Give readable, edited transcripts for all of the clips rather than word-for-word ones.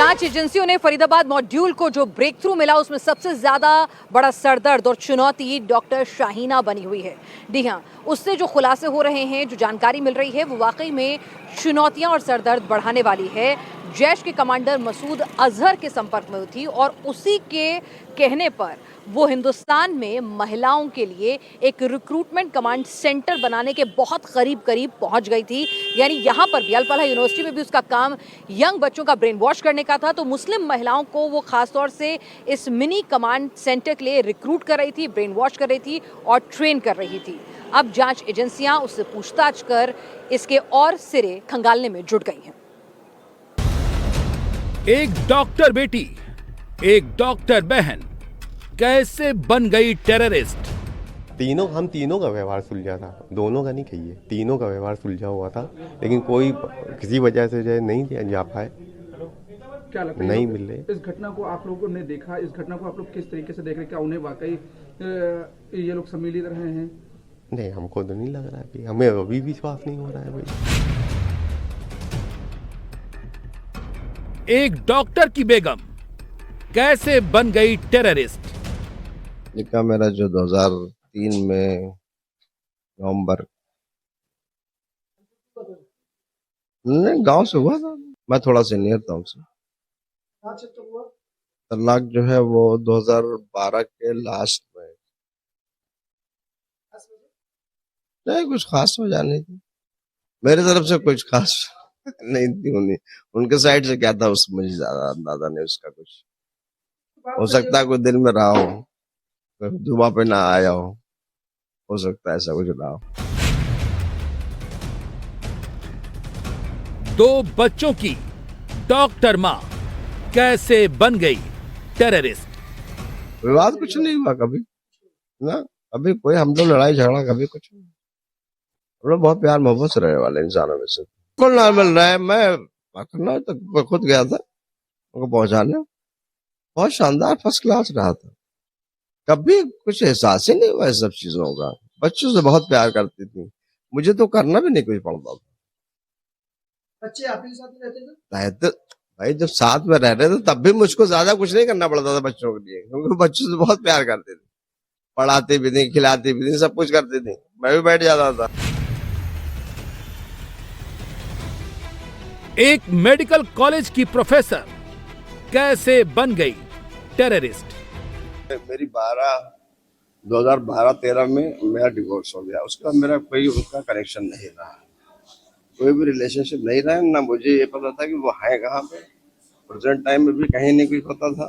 जांच एजेंसियों ने फरीदाबाद मॉड्यूल को जो ब्रेक थ्रू मिला उसमें सबसे ज्यादा बड़ा सरदर्द और चुनौती डॉक्टर शाहीना बनी हुई है। जी हां, उससे जो खुलासे हो रहे हैं, जो जानकारी मिल रही है वो वाकई में चुनौतियां और सरदर्द बढ़ाने वाली है। जैश के कमांडर मसूद अजहर के संपर्क में थी और उसी के कहने पर वो हिंदुस्तान में महिलाओं के लिए एक रिक्रूटमेंट कमांड सेंटर बनाने के बहुत करीब पहुंच गई थी। यानी यहाँ पर भी अल-फलाह यूनिवर्सिटी में भी उसका काम यंग बच्चों का ब्रेन वॉश करने का था, तो मुस्लिम महिलाओं को वो खासतौर से इस मिनी कमांड सेंटर के लिए रिक्रूट कर रही थी, ब्रेन वॉश कर रही थी और ट्रेन कर रही थी। अब जांच एजेंसियां उससे पूछताछ कर इसके और सिरे खंगालने में जुट गई हैं। एक डॉक्टर बेटी, एक डॉक्टर बहन कैसे बन गई टेररिस्ट? हम तीनों का व्यवहार सुलझा था, दोनों का नहीं कहिए, तीनों का व्यवहार सुलझा हुआ था, लेकिन कोई किसी वजह से जो नहीं जा पाए, क्या लगता है नहीं मिल रहे। इस घटना को आप लोगों ने देखा, इस घटना को आप लोग किस तरीके से देख रहे हैं? क्या उन्हें वाकई ये लोग सम्मिलित रहे हैं? नहीं, हमको तो नहीं लग रहा है, हमें अभी विश्वास नहीं हो रहा है भाई। एक डॉक्टर की बेगम कैसे बन गई टेररिस्ट? निकाह मेरा जो 2003 में नवंबर गांव से हुआ था। मैं थोड़ा सीनियर था उनसे। तलाक जो है वो 2012 के लास्ट में। नहीं, कुछ खास वजह नहीं थी मेरी तरफ से, कुछ खास नहीं थी। उनके साइड से क्या था उस मुझे ज्यादा अंदाजा नहीं उसका। कुछ हो सकता है कोई दिल में रहा हो, दुआ पे ना आया हो सकता है ऐसा कुछ रहा हो। 2 बच्चों की डॉक्टर मां कैसे बन गई टेररिस्ट? विवाद कुछ नहीं हुआ कभी ना, अभी कोई हम लोग लड़ाई झगड़ा कभी कुछ नहीं। हम लोग बहुत प्यार मोहब्बत से रहने वाले इंसानों में से। बिल्कुल नॉर्मल रहा है। मैं पकड़ना तक खुद गया था उनको पहुंचाने, बहुत शानदार फर्स्ट क्लास रहा था। कभी कुछ एहसास ही नहीं हुआ इस सब चीजों का। बच्चों से बहुत प्यार करती थी, मुझे तो करना भी नहीं कुछ पड़ता था। बच्चे आपके साथ रहते थे? भाई जब साथ में रह रहे थे तब भी मुझको ज्यादा कुछ नहीं करना पड़ता था बच्चों के लिए, क्योंकि बच्चों से बहुत प्यार करते थे। पढ़ाते भी थी, खिलाती भी थी, सब कुछ करती थी। मैं भी बैठ जाता था। एक मेडिकल कॉलेज की प्रोफेसर कैसे बन गई टेररिस्ट? मेरी 2012-13 में मेरा डिवोर्स हो गया। उसका मेरा कोई उसका कनेक्शन नहीं रहा, कोई भी रिलेशनशिप नहीं रहा। ना मुझे ये पता था कि वो है कहाँ पे। प्रेजेंट टाइम में भी कहीं नहीं कुछ पता था,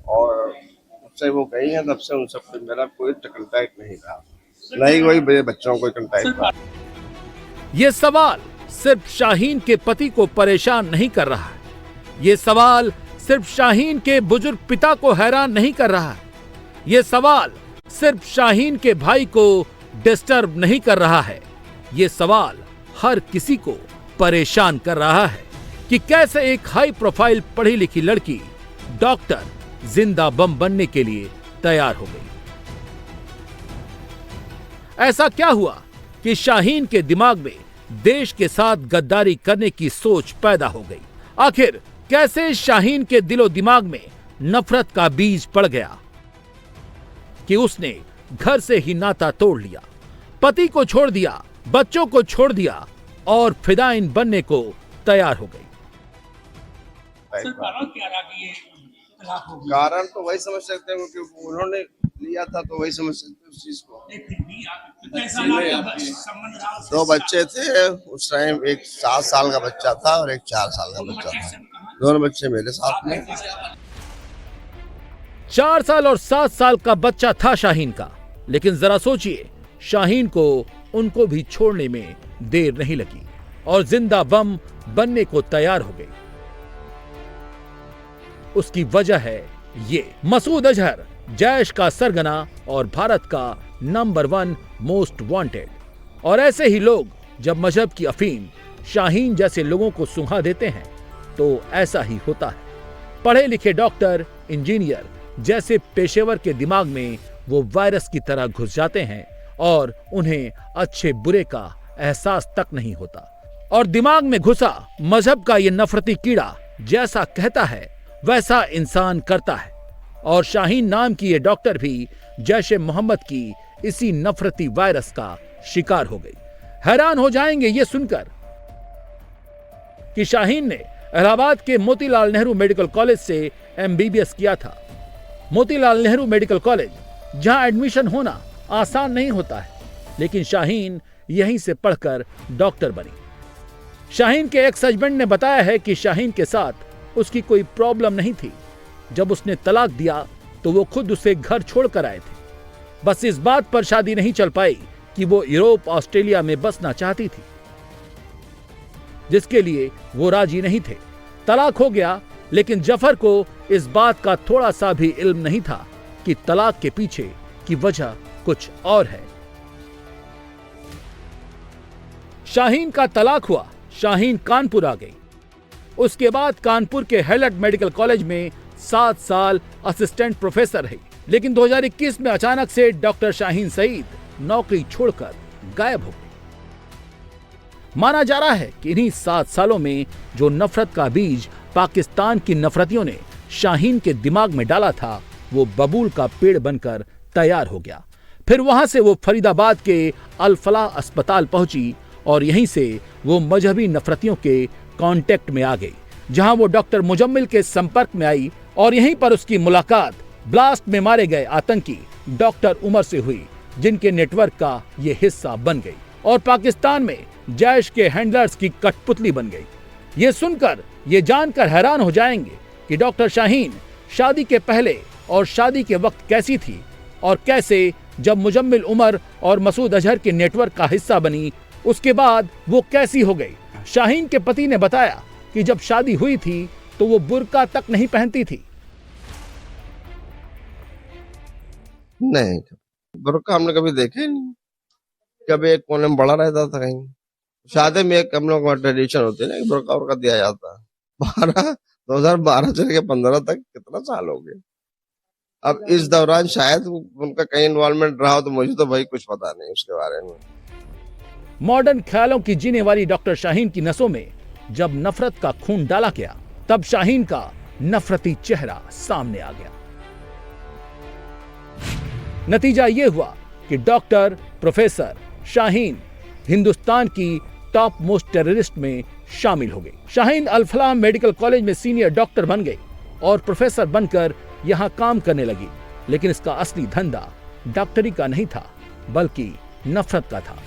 और जब से वो गई है तब से उन सब मेरा कोई कंटैक्ट नहीं रहा, नहीं कोई मेरे बच्चों को कंटैक्ट रहा। ये सवाल सिर्फ शाहीन के पति को परेशान नहीं कर रहा है, ये सवाल सिर्फ शाहीन के बुजुर्ग पिता को हैरान नहीं कर रहा है, ये सवाल सिर्फ शाहीन के भाई को डिस्टर्ब नहीं कर रहा है, ये सवाल हर किसी को परेशान कर रहा है कि कैसे एक हाई प्रोफाइल पढ़ी लिखी लड़की डॉक्टर जिंदा बम बनने के लिए तैयार हो गई। ऐसा क्या हुआ कि शाहीन के दिमाग में देश के साथ गद्दारी करने की सोच पैदा हो गई? आखिर कैसे शाहीन के दिलो दिमाग में नफरत का बीज पड़ गया कि उसने घर से ही नाता तोड़ लिया, पति को छोड़ दिया, बच्चों को छोड़ दिया और फिदाइन बनने को तैयार हो गई? कारण तो वही समझ सकते हैं क्योंकि उन्होंने लिया था, तो वही समझ सकते उस चीज को। 2 बच्चे थे उस टाइम, एक 7 साल का बच्चा था और एक 4 साल का बच्चा था। दोनों बच्चे मेरे साथ में। 4 साल और 7 साल का बच्चा था शाहीन का, लेकिन जरा सोचिए, शाहीन को उनको भी छोड़ने में देर नहीं लगी और जिंदा बम बनने को तैयार हो गई। उसकी वजह है ये मसूद अजहर, जैश का सरगना और भारत का नंबर 1 मोस्ट वांटेड। और ऐसे ही लोग जब मजहब की अफीम शाहीन जैसे लोगों को सुंघा देते हैं तो ऐसा ही होता है। पढ़े लिखे डॉक्टर, इंजीनियर जैसे पेशेवर के दिमाग में वो वायरस की तरह घुस जाते हैं और उन्हें अच्छे बुरे का एहसास तक नहीं होता। और दिमाग में घुसा मजहब का ये नफरती कीड़ा जैसा कहता है वैसा इंसान करता है। और शाहीन नाम की ये डॉक्टर भी जैश-ए मोहम्मद की इसी नफरती वायरस का शिकार हो गई। हैरान हो जाएंगे ये सुनकर कि शाहीन ने इलाहाबाद के मोतीलाल नेहरू मेडिकल कॉलेज से MBBS किया था। मोतीलाल नेहरू मेडिकल कॉलेज, जहां एडमिशन होना आसान नहीं होता है, लेकिन शाहीन यहीं से पढ़कर डॉक्टर बनी। शाहीन के एक्स हस्बैंड ने बताया है कि शाहीन के साथ उसकी कोई प्रॉब्लम नहीं थी। जब उसने तलाक दिया तो वो खुद उसे घर छोड़कर आए थे। बस इस बात पर शादी नहीं चल पाई कि वो यूरोप, ऑस्ट्रेलिया में बसना चाहती थी, जिसके लिए वो राजी नहीं थे। तलाक हो गया, लेकिन जफर को इस बात का थोड़ा सा भी इल्म नहीं था कि तलाक के पीछे की वजह कुछ और है। शाहीन का तलाक हुआ, शाहीन कानपुर आ गई। उसके बाद कानपुर के हैलट मेडिकल कॉलेज में 7 साल असिस्टेंट प्रोफेसर रही, लेकिन 2021 में अचानक से डॉक्टर शाहीन सईद नौकरी छोड़कर गायब हो गई। माना जा रहा है कि इन्हीं 7 सालों में जो नफरत का बीज पाकिस्तान की नफरतियों ने शाहीन के दिमाग में डाला था, वो बबूल का पेड़ बनकर तैयार हो गया। फिर वहां से वो फरीदाबाद के अल फलाह अस्पताल पहुंची और यहीं से वो मजहबी नफरतियों के कांटेक्ट में आ गई, जहां वो डॉक्टर मुजम्मिल के संपर्क में आई और यहीं पर उसकी मुलाकात ब्लास्ट में मारे गए आतंकी डॉक्टर उमर से हुई, जिनके नेटवर्क का ये हिस्सा बन गई और पाकिस्तान में जैश के हैंडलर्स की कठपुतली बन गई। ये सुनकर, ये जानकर हैरान हो जाएंगे कि डॉक्टर शाहीन शादी के पहले और शादी के वक्त कैसी थी और कैसे जब मुजम्मिल उमर और मसूद अजहर के नेटवर्क का हिस्सा बनी, उसके बाद वो कैसी हो गई। शाहीन के पति ने बताया कि जब शादी हुई थी तो वो बुर्का तक नहीं पहनती थी। नहीं, बुर्का हमने कभी देखे ही नहीं। कभी एक कोने में बड़ा रहता था कहीं। शादी में एक हम लोग का ट्रेडिशन होती है ना, बुर्का उर्का दिया जाता है। 2012 से लेकर 15 तक कितना साल हो गए। अब इस दौरान शायद उनका कहीं इन्वॉल्वमेंट रहा हो, तो मुझे तो भाई कुछ पता नहीं उसके बारे में। मॉडर्न ख्यालों की जीने वाली डॉक्टर शाहीन की नसों में जब नफरत का खून डाला गया, तब शाहीन का नफरती चेहरा सामने आ गया। नतीजा यह हुआ कि डॉक्टर प्रोफेसर शाहीन हिंदुस्तान की टॉप मोस्ट टेररिस्ट में शामिल हो गई। शाहीन अल फलाह मेडिकल कॉलेज में सीनियर डॉक्टर बन गई और प्रोफेसर बनकर यहां काम करने लगी, लेकिन इसका असली धंधा डॉक्टरी का नहीं था, बल्कि नफरत का था।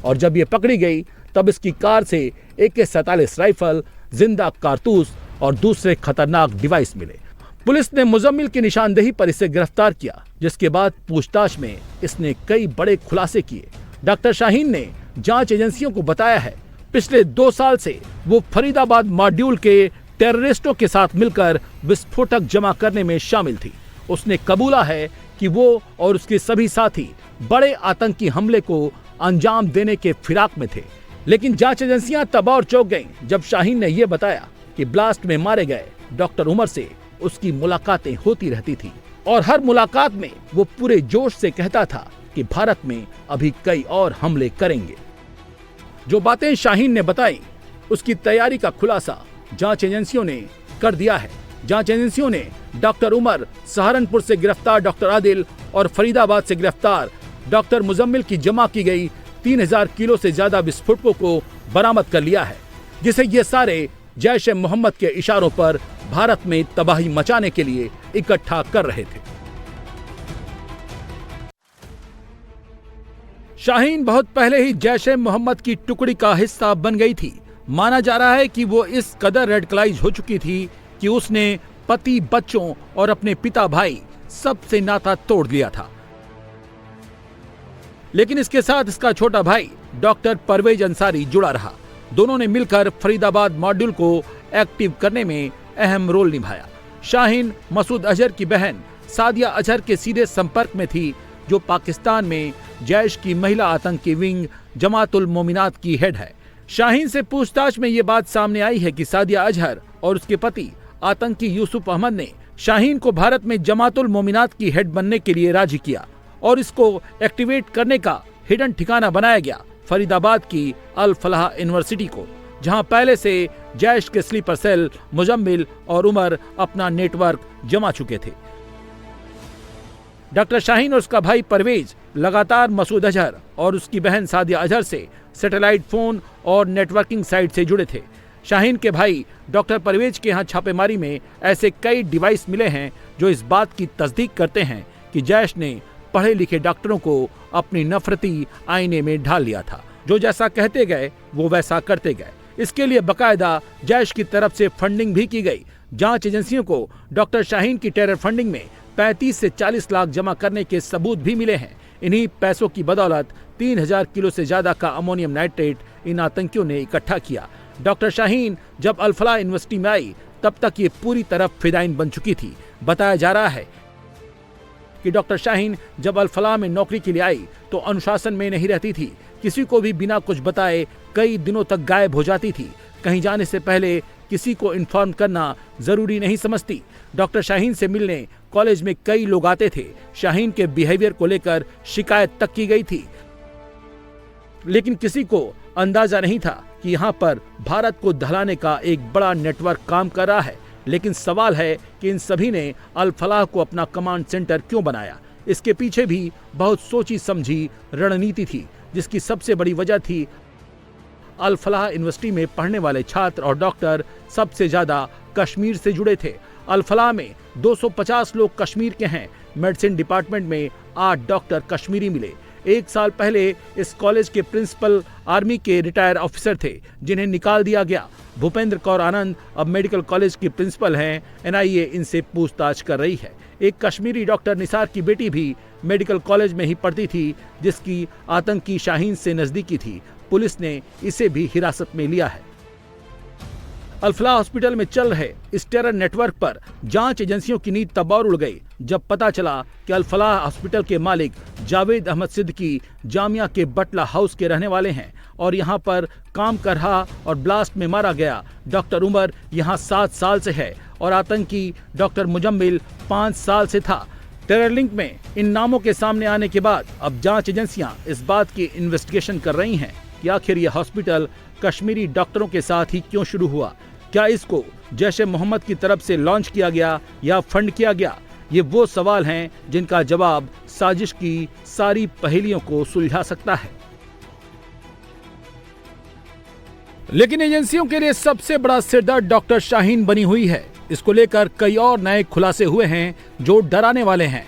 और जब ये पकड़ी गई, तब इसकी कार से AK-47 राइफल, जिंदा कारतूस और दूसरे खतरनाक डिवाइस मिले। पुलिस ने मुजम्मिल की निशानदेही पर इसे गिरफ्तार किया, जिसके बाद पूछताछ में इसने कई बड़े खुलासे किए। डॉक्टर शाहीन ने जांच एजेंसियों को बताया है, पिछले 2 साल से वो फरीदाबाद मॉड्यूल के टेररिस्टों के साथ मिलकर विस्फोटक जमा करने में शामिल थी। उसने कबूला है कि वो और उसके सभी साथी बड़े आतंकी हमले को अंजाम देने के फिराक में थे। लेकिन जांच एजेंसियां तब और चौंक गईं जब शाहीन ने यह बताया कि ब्लास्ट में मारे गए डॉक्टर उमर से उसकी मुलाकातें होती रहती थी और हर मुलाकात में वो पूरे जोश से कहता था कि भारत में अभी कई और हमले करेंगे। जो बातें शाहीन ने बताई, उसकी तैयारी का खुलासा जांच एजेंसियों ने कर दिया है। जांच एजेंसियों ने डॉक्टर उमर, सहारनपुर से गिरफ्तार डॉक्टर आदिल और फरीदाबाद से गिरफ्तार डॉक्टर मुजम्मिल की जमा की गई 3000 किलो से ज्यादा विस्फोटकों को बरामद कर लिया है, जिसे ये सारे जैश-ए मोहम्मद के इशारों पर भारत में तबाही मचाने के लिए इकट्ठा कर रहे थे। शाहीन बहुत पहले ही जैश-ए मोहम्मद की टुकड़ी का हिस्सा बन गई थी। माना जा रहा है कि वो इस कदर रेडिकलाइज हो चुकी थी कि उसने पति, बच्चों और अपने पिता, भाई सबसे नाता तोड़ लिया था। लेकिन इसके साथ इसका छोटा भाई डॉक्टर परवेज अंसारी जुड़ा रहा। दोनों ने मिलकर फरीदाबाद मॉड्यूल को एक्टिव करने में अहम रोल निभाया। शाहीन मसूद अजहर की बहन सादिया अजहर के सीधे संपर्क में थी, जो पाकिस्तान में जैश की महिला आतंकी विंग जमातुल मोमिनात की हेड है। शाहीन से पूछताछ में ये बात सामने आई है कि सादिया अजहर और उसके पति आतंकी यूसुफ अहमद ने शाहीन को भारत में जमातुल मोमिनात की हेड बनने के लिए राजी किया और इसको एक्टिवेट करने का हिडन ठिकाना बनाया गया, फरीदाबाद की अल फलाह यूनिवर्सिटी को, जहां पहले से जैश के स्लीपर सेल मुजम्मिल और उमर अपना नेटवर्क जमा चुके थे। डॉक्टर शाहीन और उसका भाई परवेज लगातार मसूद अजहर और उसकी बहन सादिया अजहर से सैटेलाइट फोन और नेटवर्किंग साइट से जुड़े थे। शाहीन के भाई डॉक्टर परवेज के यहाँ छापेमारी में ऐसे कई डिवाइस मिले हैं जो इस बात की तस्दीक करते हैं कि जैश ने पढ़े लिखे डॉक्टरों को अपनी नफरती आईने में ढाल लिया था। जो जैसा कहते गए वो वैसा करते गए। इसके लिए बकायदा जैश की तरफ से फंडिंग भी की गई। जांच एजेंसियों को डॉक्टर शाहीन की टेरर फंडिंग में 35 से 40 लाख जमा करने के सबूत भी मिले हैं। इन्हीं पैसों की बदौलत 3000 किलो से ज्यादा का अमोनियम नाइट्रेट इन आतंकियों ने इकट्ठा किया। डॉक्टर शाहीन जब अल फलाह यूनिवर्सिटी में आई तब तक ये पूरी तरह फिदाइन बन चुकी थी। बताया जा रहा है कि डॉक्टर शाहीन जब अल फलाह में नौकरी के लिए आई तो अनुशासन में नहीं रहती थी। किसी को भी बिना कुछ बताए कई दिनों तक गायब हो जाती थी। कहीं जाने से पहले किसी को इन्फॉर्म करना जरूरी नहीं समझती। डॉक्टर शाहीन से मिलने कॉलेज में कई लोग आते थे। शाहीन के बिहेवियर को लेकर शिकायत तक की गई थी, लेकिन किसी को अंदाजा नहीं था कि यहाँ पर भारत को दहलाने का एक बड़ा नेटवर्क काम कर रहा है। लेकिन सवाल है कि इन सभी ने अल फलाह को अपना कमांड सेंटर क्यों बनाया। इसके पीछे भी बहुत सोची समझी रणनीति थी, जिसकी सबसे बड़ी वजह थी अल फलाह यूनिवर्सिटी में पढ़ने वाले छात्र और डॉक्टर सबसे ज्यादा कश्मीर से जुड़े थे। अल फलाह में 250 लोग कश्मीर के हैं। मेडिसिन डिपार्टमेंट में 8 डॉक्टर कश्मीरी मिले। 1 साल पहले इस कॉलेज के प्रिंसिपल आर्मी के रिटायर ऑफिसर थे, जिन्हें निकाल दिया गया। भूपेंद्र कौर आनंद अब मेडिकल कॉलेज की प्रिंसिपल हैं। एनआईए इनसे पूछताछ कर रही है। एक कश्मीरी डॉक्टर निसार की बेटी भी मेडिकल कॉलेज में ही पढ़ती थी, जिसकी आतंकी शाहीन से नजदीकी थी। पुलिस ने इसे भी हिरासत में लिया है। अल फलाह हॉस्पिटल में चल रहे इस टेरर नेटवर्क पर जांच एजेंसियों की नींद तब और उड़ गई जब पता चला कि अल फलाह हॉस्पिटल के मालिक जावेद अहमद सिद्दीकी जामिया के बटला हाउस के रहने वाले हैं और यहां पर काम कर रहा और ब्लास्ट में मारा गया डॉक्टर उमर यहां 7 साल से है और आतंकी डॉक्टर मुजम्मिल 5 साल से था। टेरर लिंक में इन नामों के सामने आने के बाद अब जांच एजेंसियां इस बात की इन्वेस्टिगेशन कर रही हैं कि आखिर यह हॉस्पिटल कश्मीरी डॉक्टरों के साथ ही क्यों शुरू हुआ। क्या इसको जैश ए मोहम्मद की तरफ से लॉन्च किया गया या फंड किया गया? ये वो सवाल हैं जिनका जवाब साजिश की सारी पहेलियों को सुलझा सकता है। लेकिन एजेंसियों के लिए सबसे बड़ा सिरदर्द डॉक्टर शाहीन बनी हुई है। इसको लेकर कई और नए खुलासे हुए हैं जो डराने वाले हैं।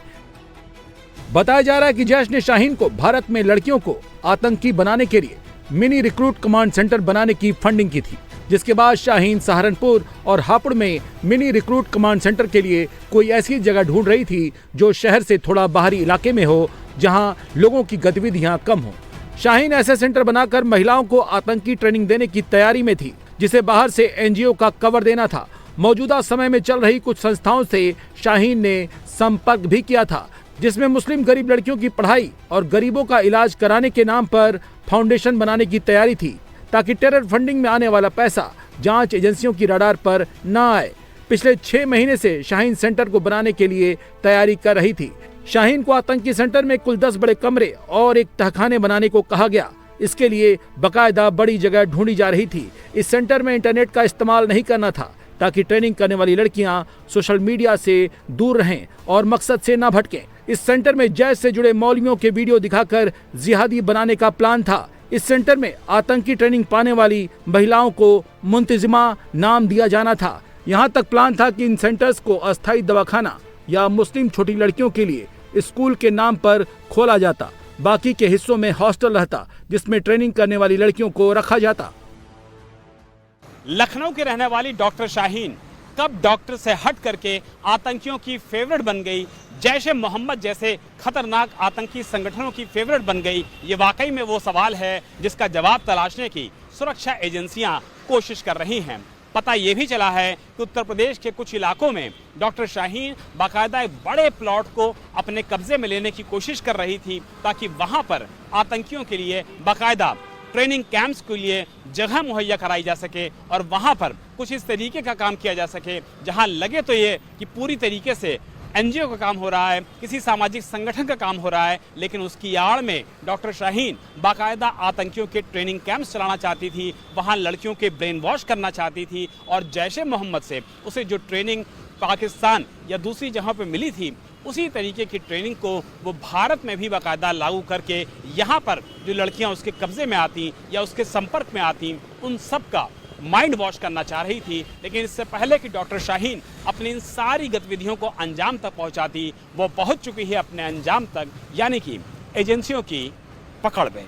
बताया जा रहा है कि जैश ने शाहीन को भारत में लड़कियों को आतंकी बनाने के लिए मिनी रिक्रूट कमांड सेंटर बनाने की फंडिंग की थी, जिसके बाद शाहीन सहारनपुर और हापुड़ में मिनी रिक्रूट कमांड सेंटर के लिए कोई ऐसी जगह ढूंढ रही थी जो शहर से थोड़ा बाहरी इलाके में हो, जहां लोगों की गतिविधियां कम हो। शाहीन ऐसे सेंटर बनाकर महिलाओं को आतंकी ट्रेनिंग देने की तैयारी में थी, जिसे बाहर से एनजीओ का कवर देना था। मौजूदा समय में चल रही कुछ संस्थाओं से शाहीन ने संपर्क भी किया था, जिसमें मुस्लिम गरीब लड़कियों की पढ़ाई और गरीबों का इलाज कराने के नाम पर फाउंडेशन बनाने की तैयारी थी, ताकि टेरर फंडिंग में आने वाला पैसा जांच एजेंसियों की रडार पर न आए। पिछले 6 महीने से शाहीन सेंटर को बनाने के लिए तैयारी कर रही थी। शाहीन को आतंकी सेंटर में कुल 10 बड़े कमरे और एक तहखाने बनाने को कहा गया। इसके लिए बकायदा बड़ी जगह ढूंढी जा रही थी। इस सेंटर में इंटरनेट का इस्तेमाल नहीं करना था, ताकि ट्रेनिंग करने वाली लड़कियां सोशल मीडिया से दूर रहें और मकसद से न भटकें। इस सेंटर में जैश से जुड़े मौलवियों के वीडियो दिखाकर जिहादी बनाने का प्लान था। इस सेंटर में आतंकी ट्रेनिंग पाने वाली महिलाओं को मुंतजिमा नाम दिया जाना था। यहाँ तक प्लान था कि इन सेंटर्स को अस्थायी दवाखाना या मुस्लिम छोटी लड़कियों के लिए स्कूल के नाम पर खोला जाता। बाकी के हिस्सों में हॉस्टल रहता, जिसमें ट्रेनिंग करने वाली लड़कियों को रखा जाता। लखनऊ के रहने वाली डॉक्टर शाहीन कब डॉक्टर से हट करके आतंकियों की फेवरेट बन गई, जैश ए मोहम्मद जैसे खतरनाक आतंकी संगठनों की फेवरेट बन गई, ये वाकई में वो सवाल है जिसका जवाब तलाशने की सुरक्षा एजेंसियां कोशिश कर रही हैं। पता ये भी चला है कि उत्तर प्रदेश के कुछ इलाकों में डॉक्टर शाहीन बाकायदा एक बड़े प्लॉट को अपने कब्जे में लेने की कोशिश कर रही थी, ताकि वहां पर आतंकियों के लिए बाकायदा ट्रेनिंग कैंप्स के लिए जगह मुहैया कराई जा सके और वहां पर कुछ इस तरीके का काम किया जा सके जहां लगे तो ये कि पूरी तरीके से एनजीओ का काम हो रहा है, किसी सामाजिक संगठन का काम हो रहा है, लेकिन उसकी आड़ में डॉक्टर शाहीन बाकायदा आतंकियों के ट्रेनिंग कैंप्स चलाना चाहती थी, वहां लड़कियों के ब्रेन वॉश करना चाहती थी और जैश ए मोहम्मद से उसे जो ट्रेनिंग पाकिस्तान या दूसरी जगहों पे मिली थी, उसी तरीके की ट्रेनिंग को वो भारत में भी बाकायदा लागू करके यहाँ पर जो लड़कियाँ उसके कब्जे में आती या उसके संपर्क में आती, उन सब का माइंड वॉश करना चाह रही थी। लेकिन इससे पहले कि डॉक्टर शाहीन अपनी इन सारी गतिविधियों को अंजाम तक पहुंचाती, वो पहुंच चुकी है अपने अंजाम तक, यानी कि एजेंसियों की पकड़ में।